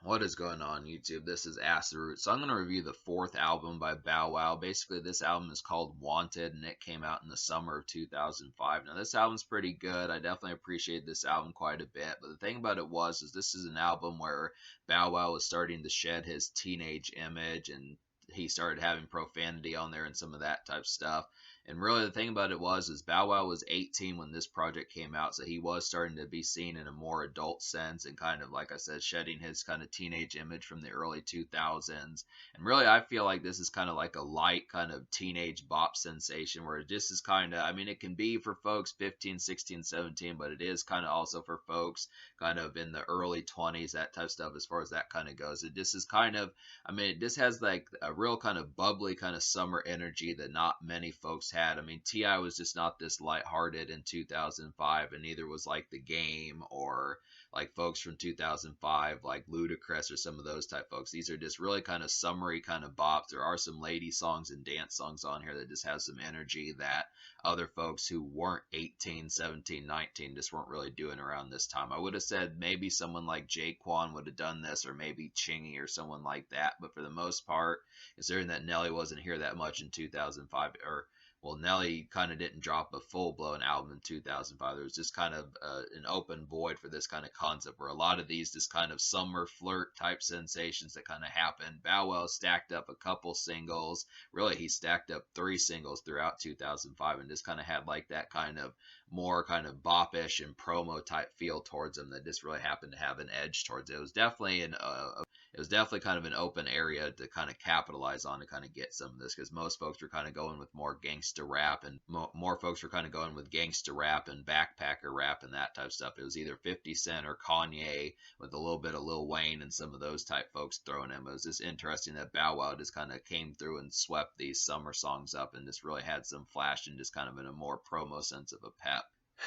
What is going on YouTube? This is Acid Root. So I'm going to review the fourth album by Bow Wow. Basically, this album is called Wanted, and it came out in the summer of 2005. Now, this album's pretty good. I definitely appreciate this album quite a bit. But the thing about it is this is an album where Bow Wow was starting to shed his teenage image, and he started having profanity on there and some of that type of stuff. And really, the thing about it is Bow Wow was 18 when this project came out, so he was starting to be seen in a more adult sense and kind of, like I said, shedding his kind of teenage image from the early 2000s. And really, I feel like this is kind of like a light kind of teenage bop sensation where this is kind of, I mean, it can be for folks 15, 16, 17, but it is kind of also for folks kind of in the early 20s, that type of stuff, as far as that kind of goes. It just is kind of, I mean, this has like a real kind of bubbly kind of summer energy that not many folks had. I mean, T.I. was just not this lighthearted in 2005, and neither was like The Game or like folks from 2005, like Ludacris or some of those type folks. These are just really kind of summery kind of bops. There are some lady songs and dance songs on here that just have some energy that other folks who weren't 18, 17, 19 just weren't really doing around this time. I would have said maybe someone like Jaquan would have done this, or maybe Chingy or someone like that, but for the most part, considering that Nelly wasn't here that much in 2005, or well, Nelly kind of didn't drop a full-blown album in 2005. There was just kind of an open void for this kind of concept where a lot of these just kind of summer flirt type sensations that kind of happened. Bow Wow stacked up a couple singles. Really, he stacked up 3 singles throughout 2005 and just kind of had like that kind of more kind of bop-ish and promo type feel towards him that just really happened to have an edge towards it. It was definitely kind of an open area to kind of capitalize on to kind of get some of this, because most folks were kind of going with more gangster rap, and more folks were kind of going with gangster rap and backpacker rap and that type of stuff. It was either 50 Cent or Kanye with a little bit of Lil Wayne and some of those type folks thrown in. But it was just interesting that Bow Wow just kind of came through and swept these summer songs up and just really had some flash and just kind of in a more promo sense of a pep.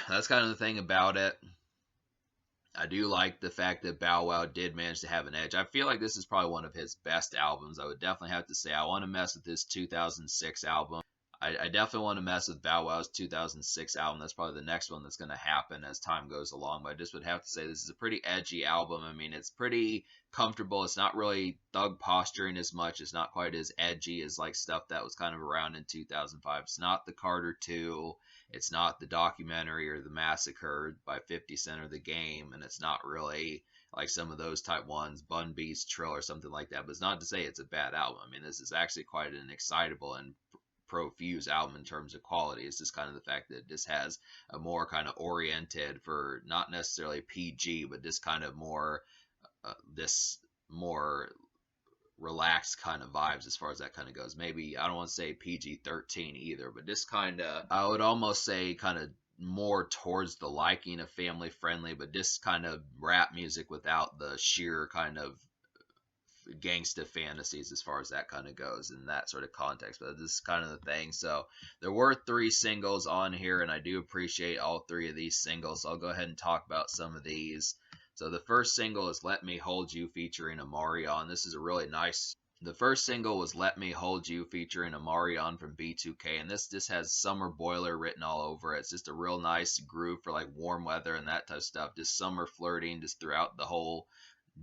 That's kind of the thing about it. I do like the fact that Bow Wow did manage to have an edge. I feel like this is probably one of his best albums. I would definitely have to say I want to mess with his 2006 album. I definitely want to mess with Bow Wow's 2006 album. That's probably the next one that's going to happen as time goes along. But I just would have to say this is a pretty edgy album. I mean, it's pretty comfortable. It's not really thug posturing as much. It's not quite as edgy as like stuff that was kind of around in 2005. It's not the Carter 2. It's not the documentary or the Massacre by 50 Cent or The Game. And it's not really like some of those type ones, Bun B's Trill or something like that. But it's not to say it's a bad album. I mean, this is actually quite an excitable and profuse album in terms of quality. It's just kind of the fact that this has a more kind of oriented for not necessarily PG, but this kind of more this more relaxed kind of vibes as far as that kind of goes. Maybe I don't want to say PG-13 either, but this kind of, I would almost say kind of more towards the liking of family friendly, but this kind of rap music without the sheer kind of gangsta fantasies as far as that kind of goes in that sort of context. But this is kind of the thing. So there were 3 singles on here, and I do appreciate all 3 of these singles. So I'll go ahead and talk about some of these. So the first single is Let Me Hold You featuring Amarion. This is a really nice. The first single was Let Me Hold You featuring Amarion from B2K, and this just has Summer Boiler written all over it. It's just a real nice groove for like warm weather and that type of stuff. Just summer flirting just throughout the whole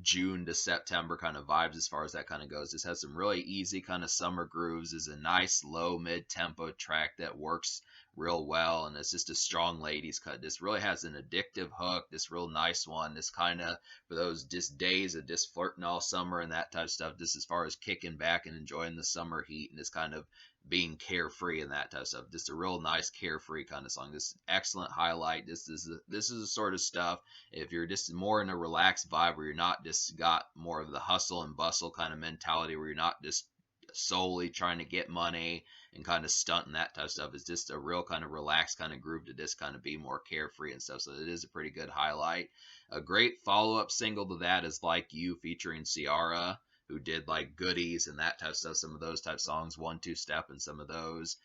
June to September kind of vibes as far as that kind of goes. This has some really easy kind of summer grooves. It's a nice low mid tempo track that works real well, and it's just a strong ladies cut. This really has an addictive hook. This real nice one. This kind of for those just days of just flirting all summer and that type of stuff. Just as far as kicking back and enjoying the summer heat and this kind of being carefree and that type of stuff. Just a real nice carefree kind of song. This excellent highlight. This is the sort of stuff if you're just more in a relaxed vibe where you're not just got more of the hustle and bustle kind of mentality where you're not just solely trying to get money and kind of stunting that type of stuff. It's just a real kind of relaxed kind of groove to just kind of be more carefree and stuff. So it is a pretty good highlight. A great follow-up single to that is Like You featuring Ciara, who did like Goodies and that type of stuff, some of those type songs, 1-2 Step and some of those.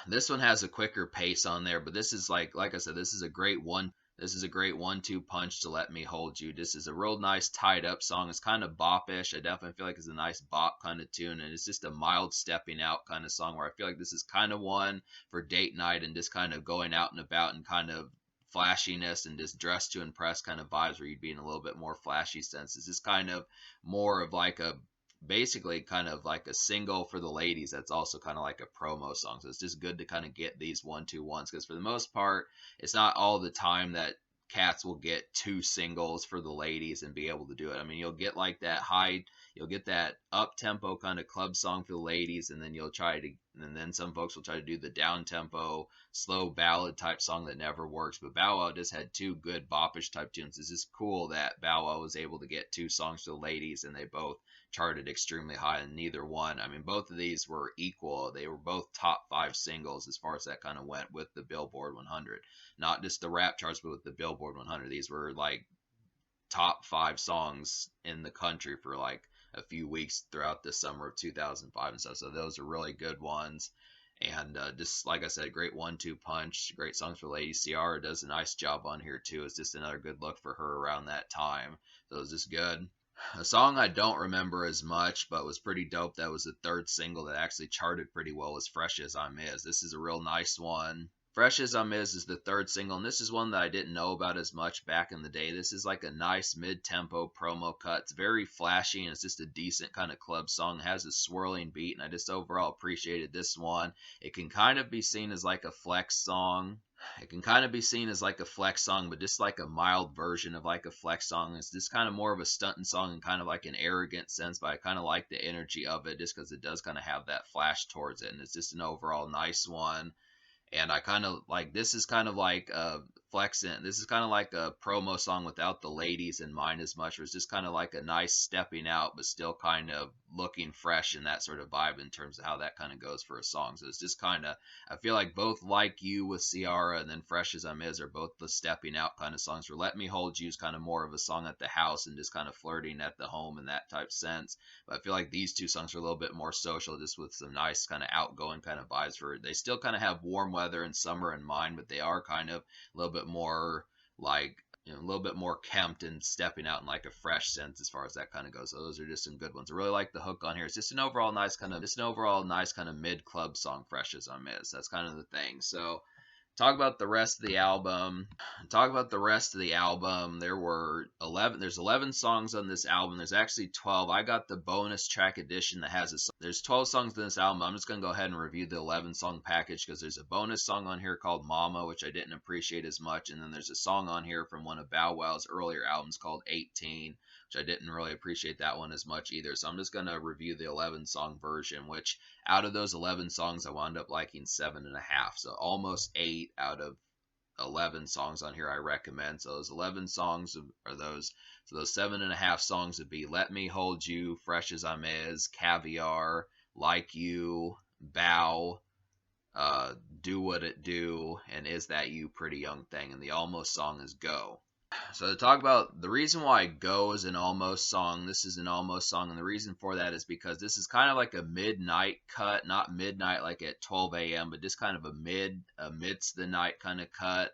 This one has a quicker pace on there, but this is like I said, this is a great 1-2 punch to Let Me Hold You. This is a real nice tied up song. It's kind of bop-ish. I definitely feel like it's a nice bop kind of tune, and it's just a mild stepping out kind of song where I feel like this is kind of one for date night and just kind of going out and about and kind of flashiness and just dress to impress kind of vibes where you'd be in a little bit more flashy sense. It's just kind of more of like a basically kind of like a single for the ladies that's also kind of like a promo song. So it's just good to kind of get these 1-2-1s because for the most part, it's not all the time that cats will get two singles for the ladies and be able to do it. I mean, you'll get like that high, you'll get that up tempo kind of club song for the ladies, and then you'll try to, and then some folks will try to do the down tempo, slow ballad type song that never works. But Bow Wow just had two good boppish type tunes. It's just cool that Bow Wow was able to get two songs for the ladies, and they both charted extremely high, and neither one. I mean, both of these were equal. They were both top five singles as far as that kind of went with the Billboard 100, not just the rap charts, but with the Billboard 100. These were like top five songs in the country for like a few weeks throughout the summer of 2005 and stuff. So those are really good ones. And just like I said, great 1-2 punch, great songs for ladies. Ciara does a nice job on here too. It's just another good look for her around that time. So it was just good. A song I don't remember as much, but was pretty dope. That was the third single that actually charted pretty well. Was "Fresh as I'm Is." This is a real nice one. "Fresh as I'm Is" the third single, and this is one that I didn't know about as much back in the day. This is like a nice mid-tempo promo cut. It's very flashy, and it's just a decent kind of club song. It has a swirling beat, and I just overall appreciated this one. It can kind of be seen as like a flex song. It can kind of be seen as like a flex song, but just like a mild version of like a flex song. It's just kind of more of a stunting song and kind of like an arrogant sense, but I kind of like the energy of it just because it does kind of have that flash towards it, and it's just an overall nice one. And I kind of like this is kind of like flexing. This is kind of like a promo song without the ladies in mind as much. It's just kind of like a nice stepping out, but still kind of looking fresh and that sort of vibe in terms of how that kind of goes for a song. So it's just kind of I feel like both "Like You" with Ciara and then "Fresh as I'm Is" are both the stepping out kind of songs. For "Let Me Hold You" is kind of more of a song at the house and just kind of flirting at the home in that type sense. But I feel like these two songs are a little bit more social, just with some nice kind of outgoing kind of vibes. For they still kind of have warm weather and summer in mind, but they are kind of a little bit more like a little bit more kempt and stepping out in like a fresh sense as far as that kind of goes. So those are just some good ones. I really like the hook on here. It's just an overall nice kind of mid club song. "Fresh as I'm Is." That's kind of the thing. So talk about the rest of the album. There's 11 songs on this album. There's actually 12. I got the bonus track edition that has there's 12 songs in this album. I'm just going to go ahead and review the 11 song package because there's a bonus song on here called "Mama," which I didn't appreciate as much, and then there's a song on here from one of Bow Wow's earlier albums called 18, which I didn't really appreciate that one as much either. So I'm just going to review the 11 song version, which out of those 11 songs, I wound up liking 7.5. So almost 8 out of 11 songs on here I recommend. So those 11 songs are those. So those 7.5 songs would be "Let Me Hold You," "Fresh as I'm Is," "Caviar," "Like You," "Bow," "Do What It Do," and "Is That You, Pretty Young Thing." And the almost song is "Go." So to talk about the reason why "Go" is an almost song, this is an almost song, and the reason for that is because this is kind of like a midnight cut, not midnight like at 12 a.m., but just kind of amidst the night kind of cut.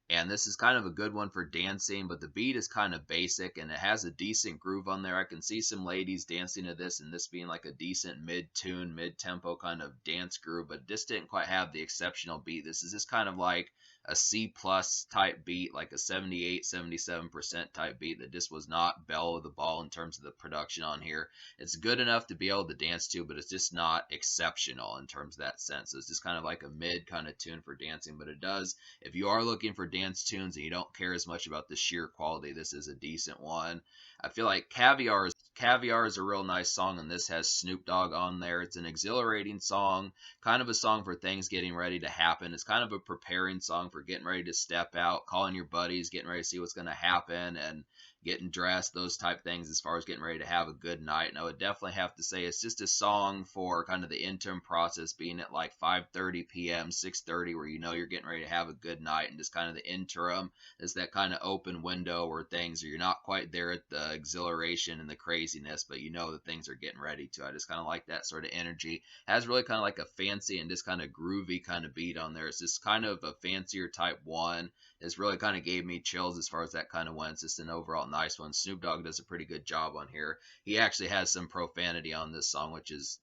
And this is kind of a good one for dancing, but the beat is kind of basic and it has a decent groove on there. I can see some ladies dancing to this and this being like a decent mid-tune, mid-tempo kind of dance groove, but this didn't quite have the exceptional beat. This is just kind of like a C plus type beat, like a 78, 77% type beat that just was not bell of the ball in terms of the production on here. It's good enough to be able to dance to, but it's just not exceptional in terms of that sense. So it's just kind of like a mid kind of tune for dancing, but it does, if you are looking for dance tunes and you don't care as much about the sheer quality, this is a decent one. I feel like Caviar is a real nice song, and this has Snoop Dogg on there. It's an exhilarating song, kind of a song for things getting ready to happen. It's kind of a preparing song for getting ready to step out, calling your buddies, getting ready to see what's going to happen, and getting dressed, those type things as far as getting ready to have a good night. And I would definitely have to say it's just a song for kind of the interim process, being at like 5:30 p.m., 6:30, where you know you're getting ready to have a good night, and just kind of the interim is that kind of open window where things are, you're not quite there at the exhilaration and the craziness, but you know that things are getting ready to. I just kind of like that sort of energy. It has really kind of like a fancy and just kind of groovy kind of beat on there. It's just kind of a fancier type one. This really kind of gave me chills as far as that kind of went. It's just an overall nice one. Snoop Dogg does a pretty good job on here. He actually has some profanity on this song, which is,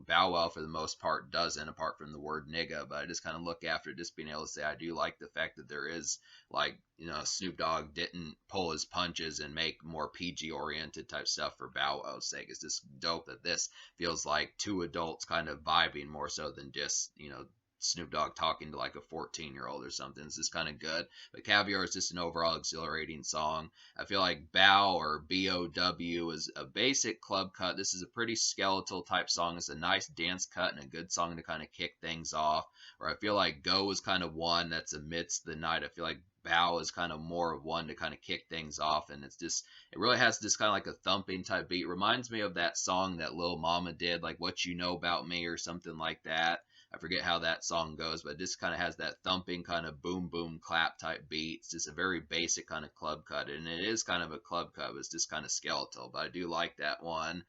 Bow Wow for the most part doesn't, apart from the word nigga. But I just kind of look after just being able to say I do like the fact that there is, like, Snoop Dogg didn't pull his punches and make more PG oriented type stuff for Bow Wow's sake. It's just dope that this feels like two adults kind of vibing more so than just, Snoop Dogg talking to like a 14-year-old or something. It's just kind of good. But Caviar is just an overall exhilarating song. I feel like Bow or BOW is a basic club cut. This is a pretty skeletal type song. It's a nice dance cut and a good song to kind of kick things off. Or I feel like Go is kind of one that's amidst the night. I feel like Bow is kind of more of one to kind of kick things off, and it really has this kind of like a thumping type beat. Reminds me of that song that Lil Mama did, like What You Know About Me or something like that. I forget how that song goes, but it just kind of has that thumping kind of boom boom clap type beat. It's just a very basic kind of club cut, and it is kind of a club cut. It's just kind of skeletal, but I do like that one.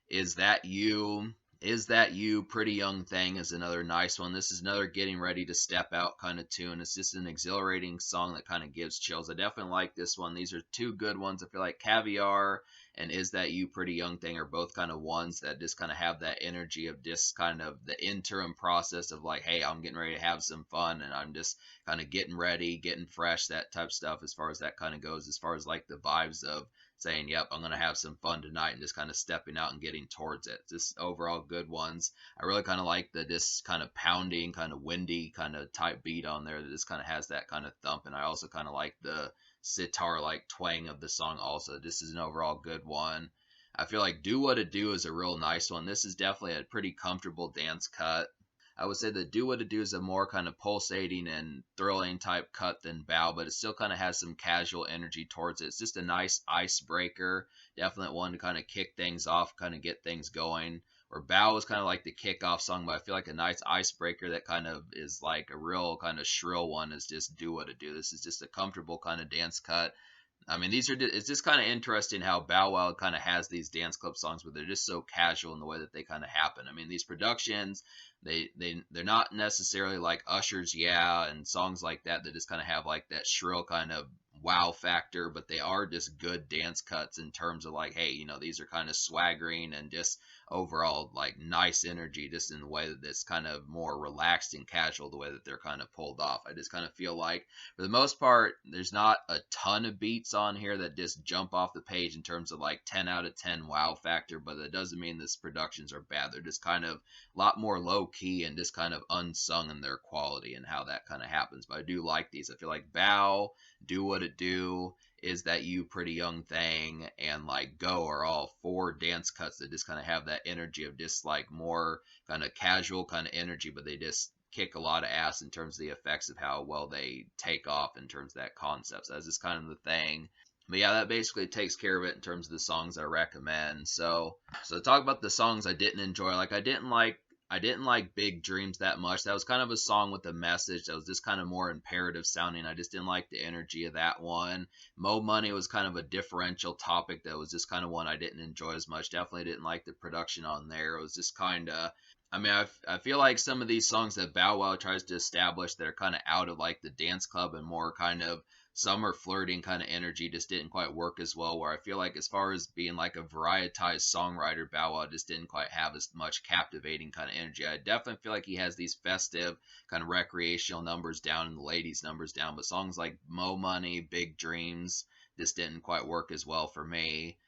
Is That You? Is That You? Pretty Young Thing is another nice one. This is another getting ready to step out kind of tune. It's just an exhilarating song that kind of gives chills. I definitely like this one. These are two good ones. I feel like Caviar and Is That You? Pretty Young Thing are both kind of ones that just kind of have that energy of just kind of the interim process of like, hey, I'm getting ready to have some fun and I'm just kind of getting ready, getting fresh, that type of stuff as far as that kind of goes, as far as like the vibes of saying, yep, I'm going to have some fun tonight and just kind of stepping out and getting towards it. Just overall good ones. I really kind of like the just kind of pounding, kind of windy kind of type beat on there that just kind of has that kind of thump. And I also kind of like the sitar like twang of the song also. This is an overall good one. I feel like Do What It Do is a real nice one. This is definitely a pretty comfortable dance cut. I would say that Do What It Do is a more kind of pulsating and thrilling type cut than Bow, but it still kind of has some casual energy towards it. It's just a nice icebreaker, definite one to kind of kick things off, kind of get things going. Or Bow is kind of like the kickoff song, but I feel like a nice icebreaker that kind of is like a real kind of shrill one is just Do What It Do. This is just a comfortable kind of dance cut. I mean, it's just kind of interesting how Bow Wow kind of has these dance club songs, but they're just so casual in the way that they kind of happen. I mean, these productions, they're not necessarily like Usher's Yeah and songs like that that just kind of have like that shrill kind of wow factor, but they are just good dance cuts in terms of like, hey, these are kind of swaggering and just overall like nice energy just in the way that it's kind of more relaxed and casual the way that they're kind of pulled off. I just kind of feel like for the most part there's not a ton of beats on here that just jump off the page in terms of like 10 out of 10 wow factor, but that doesn't mean these productions are bad. They're just kind of a lot more low key and just kind of unsung in their quality and how that kind of happens. But I do like these. I feel like Bow, Do What It Do, Is That You? Pretty Young Thing, and like Go are all four dance cuts that just kind of have that energy of just like more kind of casual kind of energy, but they just kick a lot of ass in terms of the effects of how well they take off in terms of that concept. So that's just kind of the thing. But yeah, that basically takes care of it in terms of the songs I recommend. So to talk about the songs I didn't enjoy, like I didn't like Big Dreams that much. That was kind of a song with a message that was just kind of more imperative sounding. I just didn't like the energy of that one. Mo Money was kind of a differential topic that was just kind of one I didn't enjoy as much. Definitely didn't like the production on there. It was just kind of, I mean, I feel like some of these songs that Bow Wow tries to establish that are kind of out of like the dance club and more kind of summer flirting kind of energy just didn't quite work as well. Where I feel like as far as being like a varietized songwriter, Bow Wow just didn't quite have as much captivating kind of energy. I definitely feel like he has these festive kind of recreational numbers down and the ladies numbers down, but songs like Mo Money, Big Dreams just didn't quite work as well for me.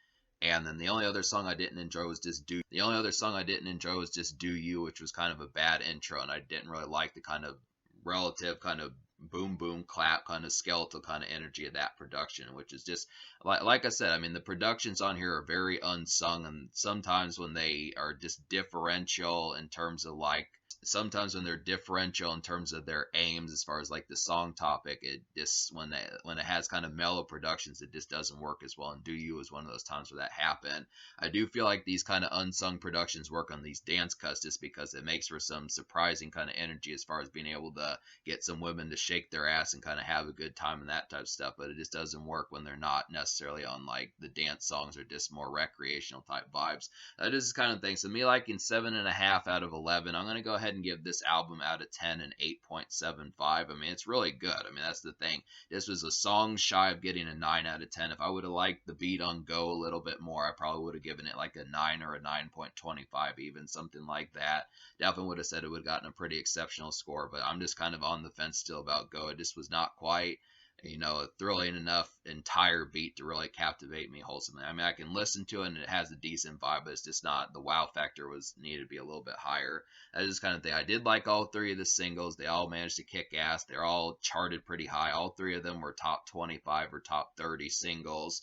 And then the only other song I didn't enjoy was just Do. The only other song I didn't enjoy was just Do You, which was kind of a bad intro, and I didn't really like the kind of relative kind of boom boom clap kind of skeletal kind of energy of that production, which is just like I said, I mean the productions on here are very unsung, and sometimes when they are just differential in terms of like sometimes when they're differential in terms of their aims as far as like the song topic, it just when it has kind of mellow productions, it just doesn't work as well. And Do You is one of those times where that happened. I do feel like these kind of unsung productions work on these dance cuts just because it makes for some surprising kind of energy as far as being able to get some women to shake their ass and kind of have a good time and that type of stuff. But it just doesn't work when they're not necessarily on like the dance songs or just more recreational type vibes. That is the kind of thing. So me liking 7.5 out of 11. I'm gonna go ahead ahead and give this album out of 10 an 8.75. I mean, it's really good. I mean, that's the thing. This was a song shy of getting a 9 out of 10. If I would have liked the beat on Go a little bit more, I probably would have given it like a 9 or a 9.25, even something like that. Definitely would have said it would have gotten a pretty exceptional score, but I'm just kind of on the fence still about Go. It just was not quite, a thrilling enough entire beat to really captivate me wholesomely. I mean, I can listen to it and it has a decent vibe, but it's just not, the wow factor was needed to be a little bit higher. That is kind of thing. I did like all three of the singles. They all managed to kick ass. They're all charted pretty high. All three of them were top 25 or top 30 singles.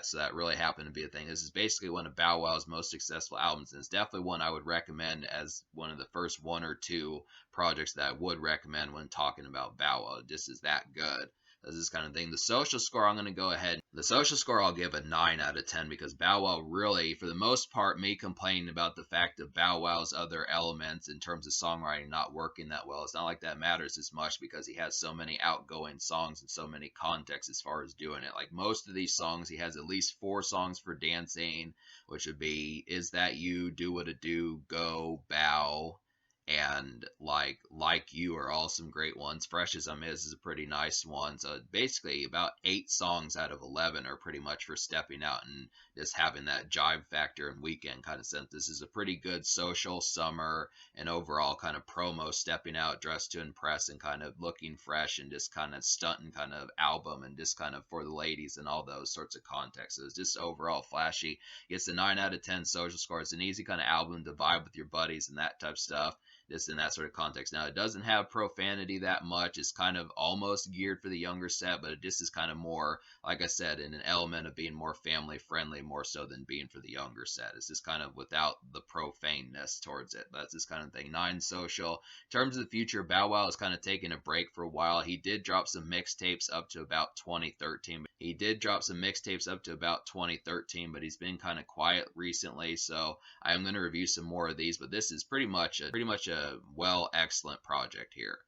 So that really happened to be a thing. This is basically one of Bow Wow's most successful albums, and it's definitely one I would recommend as one of the first one or two projects that I would recommend when talking about Bow Wow. This is that good. This kind of thing. The social score, I'm going to go ahead. The social score, I'll give a 9 out of 10 because Bow Wow really, for the most part, me complaining about the fact of Bow Wow's other elements in terms of songwriting not working that well. It's not like that matters as much because he has so many outgoing songs and so many contexts as far as doing it. Like most of these songs, he has at least 4 songs for dancing, which would be Is That You, Do What It Do, Go, Bow, and like You are all some great ones. Fresh as I'm is a pretty nice one. So basically about 8 songs out of 11 are pretty much for stepping out and just having that jive factor and weekend kind of sense. This is a pretty good social summer and overall kind of promo, stepping out dressed to impress and kind of looking fresh and just kind of stunting kind of album, and just kind of for the ladies and all those sorts of contexts. So it's just overall flashy. It's a 9 out of 10 social score. It's an easy kind of album to vibe with your buddies and that type of stuff, just in that sort of context. Now, it doesn't have profanity that much. It's kind of almost geared for the younger set, but it just is kind of more, like I said, in an element of being more family friendly, more so than being for the younger set. It's just kind of without the profaneness towards it. That's this kind of thing. 9 social. In terms of the future, Bow Wow is kind of taking a break for a while. He did drop some mixtapes up to about 2013. But he's been kind of quiet recently, so I'm going to review some more of these. But this is pretty much a excellent project here.